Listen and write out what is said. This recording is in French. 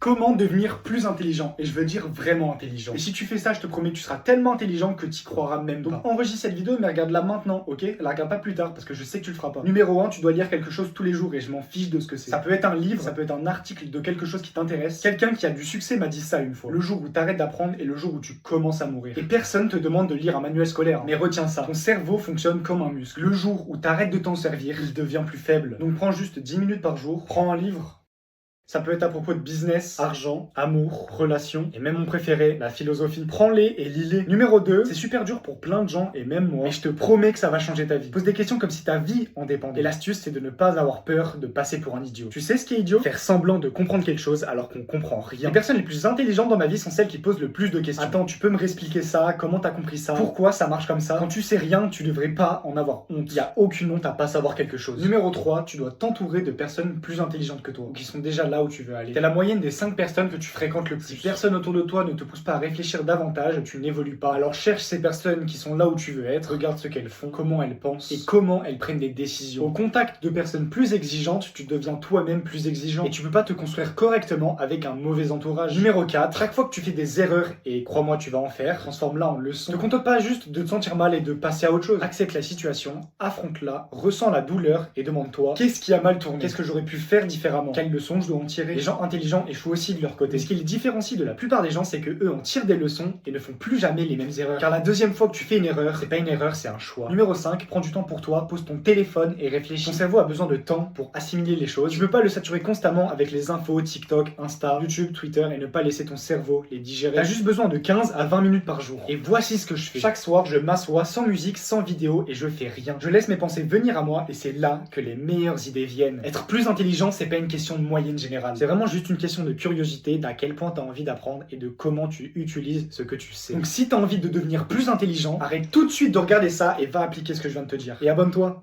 Comment devenir plus intelligent? Et je veux dire vraiment intelligent. Et si tu fais ça, je te promets que tu seras tellement intelligent que tu y croiras même pas. Donc enregistre cette vidéo, mais regarde-la maintenant, ok? La regarde pas plus tard, parce que je sais que tu le feras pas. Numéro 1, tu dois lire quelque chose tous les jours, et je m'en fiche de ce que c'est. Ça peut être un livre, ça peut être un article de quelque chose qui t'intéresse. Quelqu'un qui a du succès m'a dit ça une fois. Le jour où t'arrêtes d'apprendre et le jour où tu commences à mourir. Et personne te demande de lire un manuel scolaire. Mais retiens ça, ton cerveau fonctionne comme un muscle. Le jour où t'arrêtes de t'en servir, il devient plus faible. Donc prends juste 10 minutes par jour, prends un livre. Ça peut être à propos de business, argent, amour, relations, et même mon préféré, la philosophie. Prends-les et lis-les. Numéro 2, c'est super dur pour plein de gens, et même moi, mais je te promets que ça va changer ta vie. Pose des questions comme si ta vie en dépendait. Et l'astuce, c'est de ne pas avoir peur de passer pour un idiot. Tu sais ce qui est idiot? Faire semblant de comprendre quelque chose alors qu'on comprend rien. Les personnes les plus intelligentes dans ma vie sont celles qui posent le plus de questions. Attends, tu peux me réexpliquer ça? Comment t'as compris ça? Pourquoi ça marche comme ça? Quand tu sais rien, tu devrais pas en avoir honte. Il y a aucune honte à pas savoir quelque chose. Numéro 3, tu dois t'entourer de personnes plus intelligentes que toi, ou qui sont déjà là où tu veux aller. T'es la moyenne des 5 personnes que tu fréquentes le plus. Si personne autour de toi ne te pousse pas à réfléchir davantage, tu n'évolues pas. Alors cherche ces personnes qui sont là où tu veux être, regarde ce qu'elles font, comment elles pensent et comment elles prennent des décisions. Au contact de personnes plus exigeantes, tu deviens toi-même plus exigeant. Et tu peux pas te construire correctement avec un mauvais entourage. Numéro 4, chaque fois que tu fais des erreurs, et crois-moi tu vas en faire, transforme-la en leçon. Ne contente pas juste de te sentir mal et de passer à autre chose. Accepte la situation, affronte-la, ressens la douleur et demande-toi qu'est-ce qui a mal tourné? Qu'est-ce que j'aurais pu faire différemment? Quelle leçon je dois en tirer? Les gens intelligents échouent aussi de leur côté. Ce qui les différencie de la plupart des gens, c'est que eux en tirent des leçons et ne font plus jamais les mêmes erreurs. Car la deuxième fois que tu fais une erreur, c'est pas une erreur, c'est un choix. Numéro 5, prends du temps pour toi, pose ton téléphone et réfléchis. Ton cerveau a besoin de temps pour assimiler les choses. Tu veux pas le saturer constamment avec les infos, TikTok, Insta, YouTube, Twitter et ne pas laisser ton cerveau les digérer. T'as juste besoin de 15 à 20 minutes par jour. Et voici ce que je fais. Chaque soir, je m'assois sans musique, sans vidéo et je fais rien. Je laisse mes pensées venir à moi et c'est là que les meilleures idées viennent. Être plus intelligent, c'est pas une question de moyenne générale. C'est vraiment juste une question de curiosité, d'à quel point tu as envie d'apprendre et de comment tu utilises ce que tu sais. Donc si tu as envie de devenir plus intelligent, arrête tout de suite de regarder ça et va appliquer ce que je viens de te dire. Et abonne-toi.